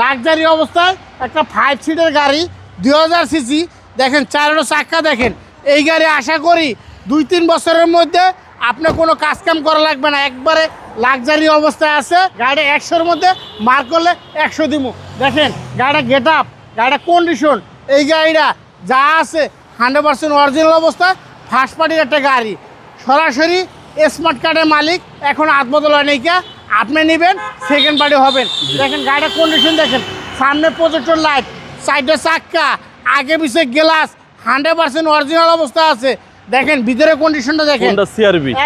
Luxury অবস্থায় একটা 5 সিটের গাড়ি 2000 সিসি দেখেন, 4 চাক্কা দেখেন। এই গাড়ি আশা করি 2-3 বছরের মধ্যে আপনার কোনো কাজকাম করা লাগবে না, একবারে লাক্সারি অবস্থায় আছে। গাড়ি 100-এর মধ্যে মার্ক করলে 100 দিমু। দেখেন গাড়িটা গেট আপ, গাড়িটা কন্ডিশন, এই গাড়িটা যা আছে 100% অরিজিনাল অবস্থায় ফার্স্ট পার্টির একটা গাড়ি। সরাসরি স্মার্ট কার্ডের মালিক, এখন হাত বদল হয় নাই, আপনি নেবেন সেকেন্ড পার্টি হবেন। দেখেন গাড়িটার কন্ডিশন দেখেন, সামনে প্রজেক্টর লাইট, সাইডে চাক্কা, আগে পিছে গ্লাস 100% অরিজিনাল অবস্থা আছে। দেখেন ভিতরে কন্ডিশনটা দেখেন,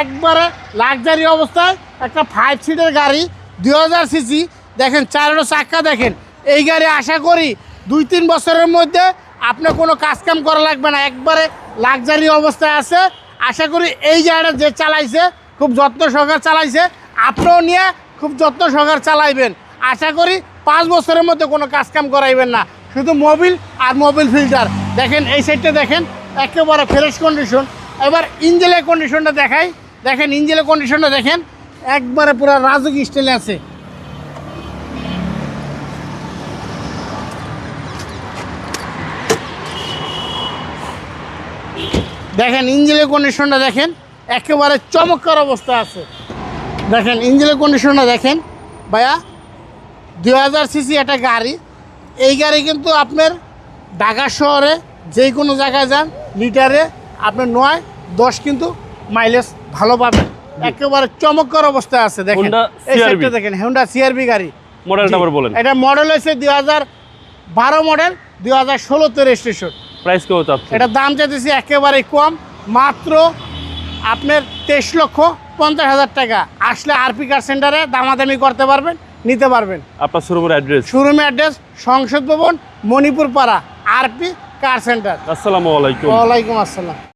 একবারে লাক্সারি অবস্থায় একটা 5 সিটের গাড়ি 2000 সিসি দেখেন, 4 চাক্কা দেখেন। এই গাড়ি আশা করি 2-3 বছরের মধ্যে আপনার কোনো কাজকাম করা লাগবে না, একবারে লাক্সারি অবস্থায় আছে। আশা করি এই গাড়িটা যে চালাইছে খুব যত্ন সহকারে চালাইছে, আপনিও নিয়ে খুব যত্ন সহকারে চালাইবেন। আশা করি 5 বছরের মধ্যে কোনো কাজকাম করাইবেন না, শুধু মোবিল আর মোবিল ফিল্টার। দেখেন এই সাইডটা দেখেন একেবারে ফ্রেশ কন্ডিশন। এবার ইঞ্জিনের কন্ডিশনটা দেখাই, দেখেন ইঞ্জিনের কন্ডিশনটা দেখেন, একবারে পুরো রাজুক স্টাইলে আছে। দেখেন ইঞ্জিনের কন্ডিশনটা দেখেন, একেবারে চমৎকার অবস্থা আছে। দেখেন ইঞ্জিনের কন্ডিশনটা দেখেন ভাইয়া, 2000 সিসি একটা গাড়ি। এই গাড়ি কিন্তু আপনার ঢাকা শহরে যে কোনো জায়গায় যান লিটারে আপনার 9-10 কিন্তু মাইলেজ ভালো পাবেন, একেবারে চমৎকার অবস্থায় আছে। দেখেন এই সাইডটা দেখেন, হোন্ডা সিআরভি গাড়ি। মডেলটা আবার বলেন। এটা মডেল হয়েছে 2012 মডেল, 2016 তে রেজিস্ট্রেশন। প্রাইস কত চাচ্ছেন? এটা দাম চাইতেছি একেবারে কম, মাত্র আপনার 23,50,000 টাকা। আসলে আরপি কার সেন্টারে দামাদামি করতে পারবেন, নিতে পারবেন। আপনার শোরুমের অ্যাড্রেস? শোরুমের অ্যাড্রেস সংসদ ভবন, মণিপুর পাড়া, আরপি কার সেন্টার। আসসালামু আলাইকুম। ওয়ালাইকুম আসসালাম।